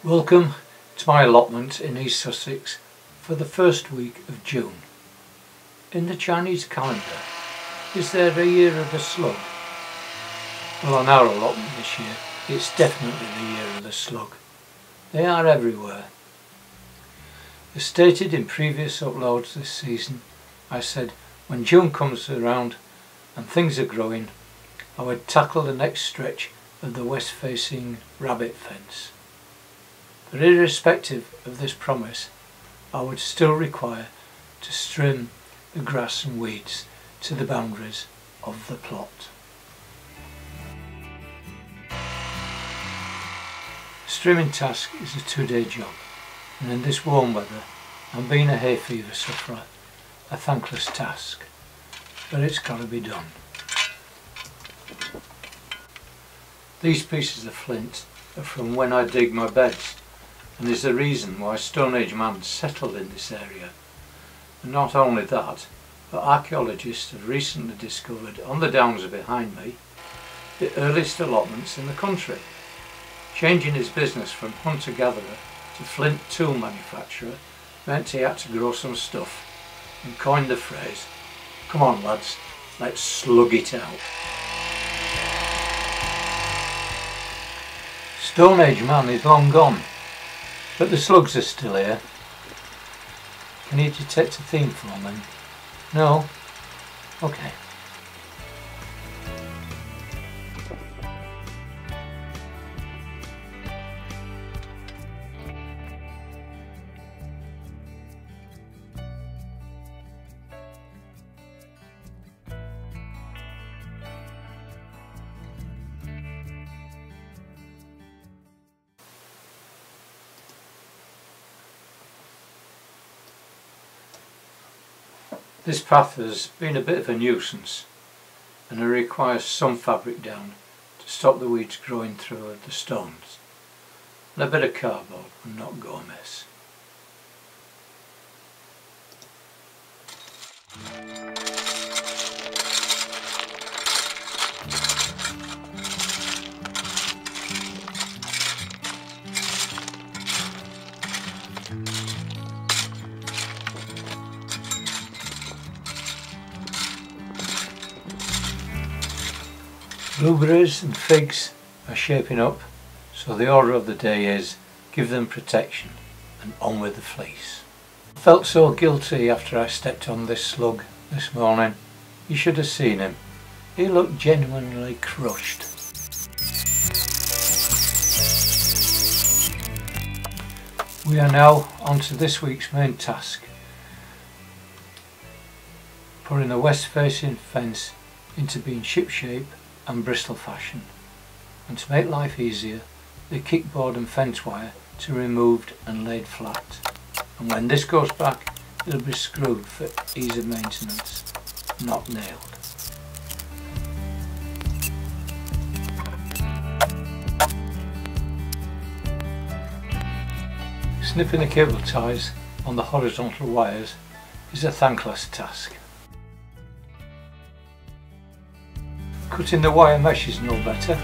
Welcome to my allotment in East Sussex for the first week of June. In the Chinese calendar, is there a year of the slug? Well, on our allotment this year, it's definitely the year of the slug. They are everywhere. As stated in previous uploads this season, I said when June comes around and things are growing, I would tackle the next stretch of the west-facing rabbit fence. But irrespective of this promise, I would still require to trim the grass and weeds to the boundaries of the plot. The trimming task is a 2-day job, and in this warm weather, and being a hay fever sufferer, a thankless task, but it's got to be done. These pieces of flint are from when I dig my beds, and is the reason why Stone Age man settled in this area. And not only that, but archaeologists have recently discovered on the downs behind me the earliest allotments in the country. Changing his business from hunter-gatherer to flint tool manufacturer meant he had to grow some stuff, and coined the phrase, "Come on lads, let's slug it out." Stone Age man is long gone, but the slugs are still here. Can you detect a theme for me? No? Okay. This path has been a bit of a nuisance, and it requires some fabric down to stop the weeds growing through the stones, and a bit of cardboard will not go amiss. Blueberries and figs are shaping up, so the order of the day is give them protection and on with the fleece. I felt so guilty after I stepped on this slug this morning. You should have seen him. He looked genuinely crushed. We are now on to this week's main task, putting the west facing fence into being ship shape and Bristol fashion, and to make life easier, the kickboard and fence wire to be removed and laid flat, and when this goes back it'll be screwed for ease of maintenance, not nailed. Snipping the cable ties on the horizontal wires is a thankless task. Cutting the wire mesh is no better.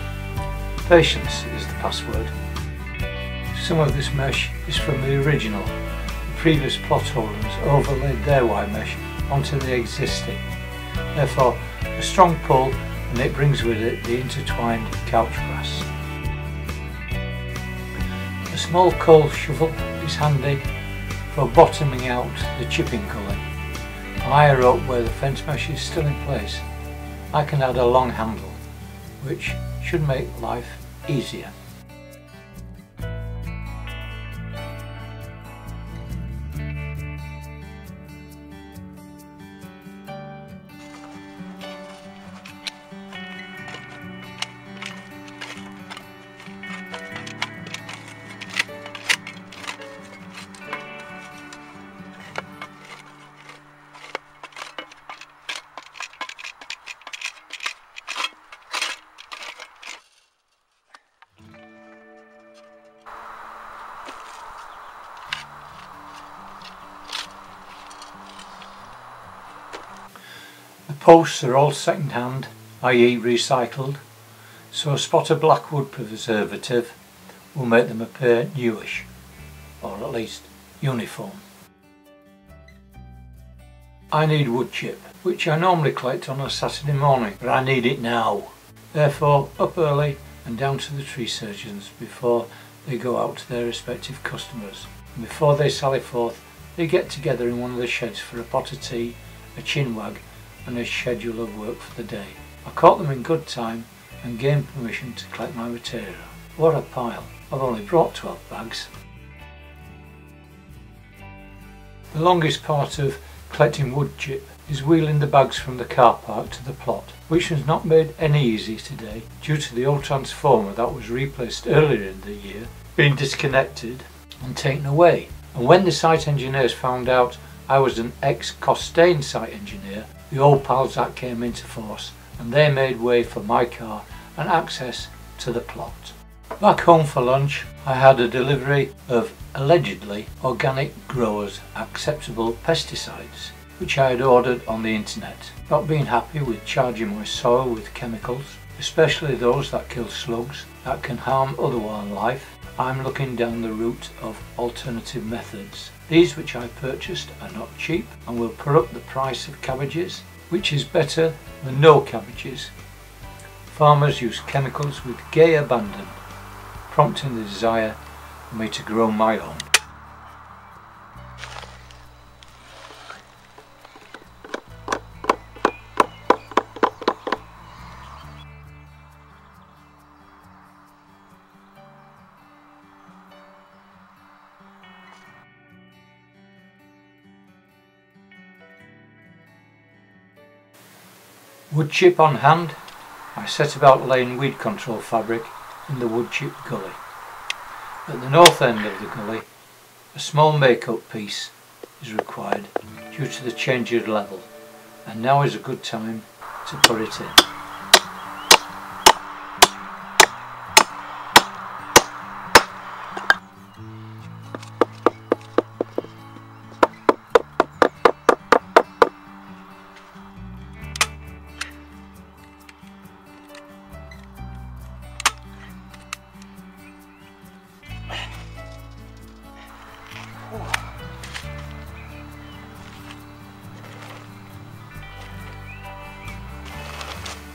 Patience is the password. Some of this mesh is from the original. The previous plot holders overlaid their wire mesh onto the existing. Therefore, a strong pull and it brings with it the intertwined couch grass. A small coal shovel is handy for bottoming out the chipping gully. Higher up where the fence mesh is still in place, I can add a long handle, which should make life easier. Posts are all second hand, i.e. recycled, so spot a blackwood preservative will make them appear newish, or at least uniform. I need wood chip, which I normally collect on a Saturday morning, but I need it now. Therefore, up early and down to the tree surgeons before they go out to their respective customers. And before they sally forth, they get together in one of the sheds for a pot of tea, a chin wag and a schedule of work for the day. I caught them in good time and gained permission to collect my material. What a pile! I've only brought 12 bags. The longest part of collecting wood chip is wheeling the bags from the car park to the plot, which was not made any easier today due to the old transformer that was replaced earlier in the year being disconnected and taken away. And when the site engineers found out I was an ex-Costain site engineer, the old pals that came into force and they made way for my car and access to the plot. Back home for lunch I had a delivery of allegedly organic growers acceptable pesticides which I had ordered on the internet. Not being happy with charging my soil with chemicals, especially those that kill slugs that can harm other wildlife, I'm looking down the route of alternative methods. These which I purchased are not cheap and will put up the price of cabbages, which is better than no cabbages. Farmers use chemicals with gay abandon, prompting the desire for me to grow my own. Wood chip on hand, I set about laying weed control fabric in the wood chip gully. At the north end of the gully, a small make-up piece is required due to the change of level, and now is a good time to put it in.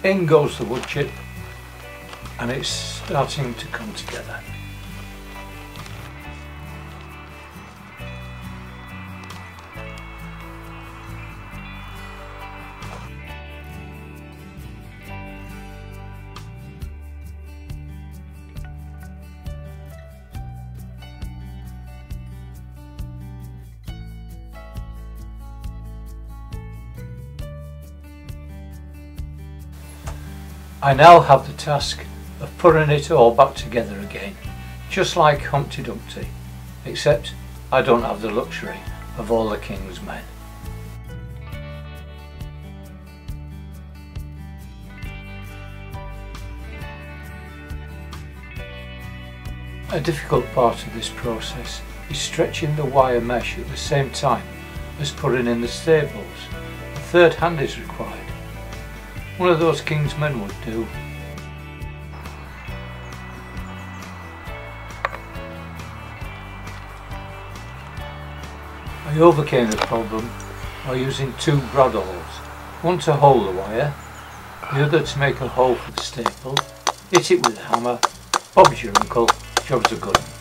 In goes the wood chip and it's starting to come together. I now have the task of putting it all back together again, just like Humpty Dumpty, except I don't have the luxury of all the king's men. A difficult part of this process is stretching the wire mesh at the same time as putting in the staples. A third hand is required. One of those king's men would do. I overcame the problem by using two brad holes, one to hold the wire, the other to make a hole for the staple, hit it with a hammer, Bob's your uncle, job's a good one.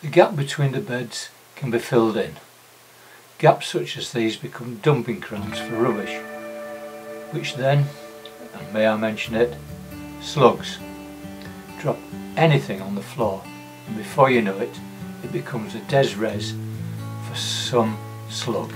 The gap between the beds can be filled in. Gaps such as these become dumping grounds for rubbish, which then, and may I mention it, slugs drop anything on the floor, and before you know it, it becomes a des res for some slug.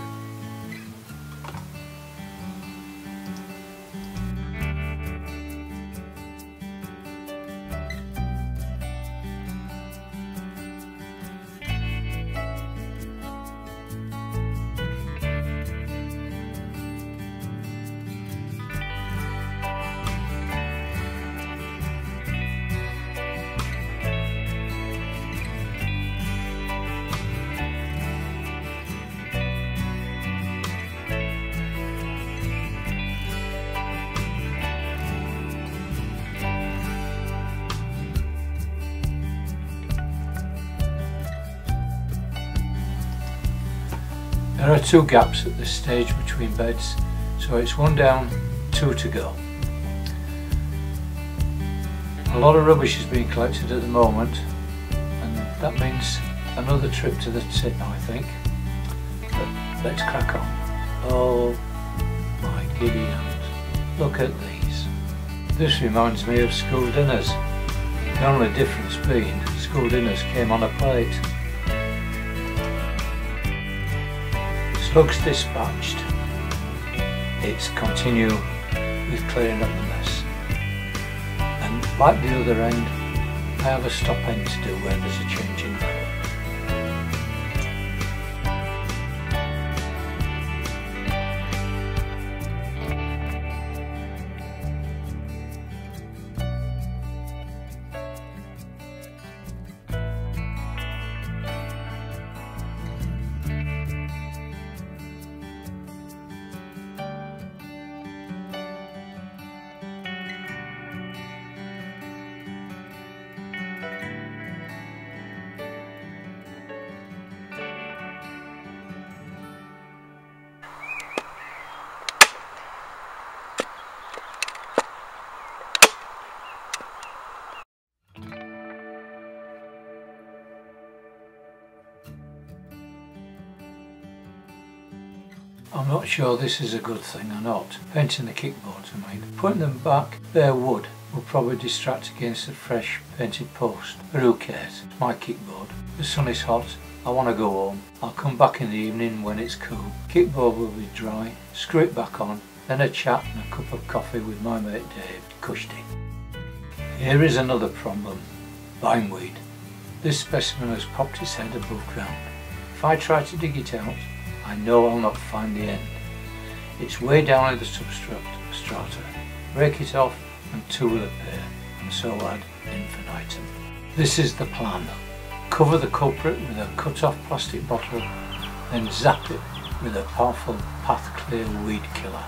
There are 2 gaps at this stage between beds, so it's 1 down, 2 to go. A lot of rubbish is being collected at the moment, and that means another trip to the tip, I think. But let's crack on. Oh my giddy aunt, look at these. This reminds me of school dinners, the only difference being school dinners came on a plate. Slugs dispatched. It's continue with clearing up the mess. And like the other end, I have a stop end to do where there's a change in level. I'm not sure this is a good thing or not. Painting the kickboards I mean. Putting them back bare wood will probably distract against the fresh painted post. But who cares? It's my kickboard. The sun is hot. I want to go home. I'll come back in the evening when it's cool. Kickboard will be dry. Screw it back on. Then a chat and a cup of coffee with my mate Dave. Cushy. Here is another problem. Bindweed. This specimen has popped its head above ground. If I try to dig it out, I know I'll not find the end. It's way down in the substrata. Rake it off and 2 will appear, and so ad infinitum. This is the plan. Cover the culprit with a cut-off plastic bottle, then zap it with a powerful path clear weed killer.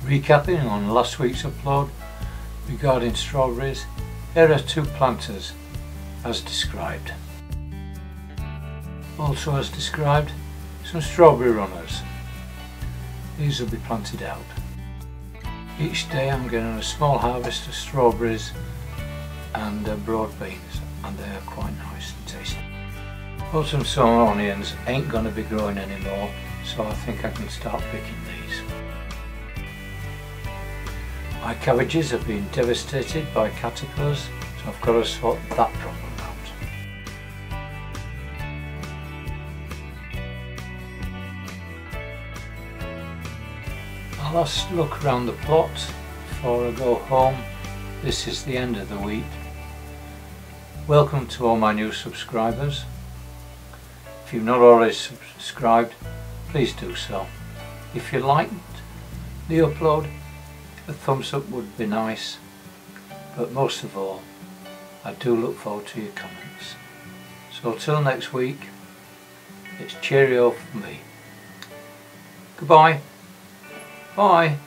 Recapping on last week's upload regarding strawberries, here are 2 planters as described. Also as described, some strawberry runners. These will be planted out. Each day I'm getting a small harvest of strawberries and broad beans, and they are quite nice and tasty. Autumn summer onions ain't going to be growing anymore, so I think I can start picking these. My cabbages have been devastated by caterpillars, so I've got to sort that problem out. A last look around the plot before I go home. This is the end of the week. Welcome to all my new subscribers. If you've not already subscribed, please do so. If you liked the upload, a thumbs up would be nice, but most of all, I do look forward to your comments. So till next week, it's cheerio from me. Goodbye. Bye.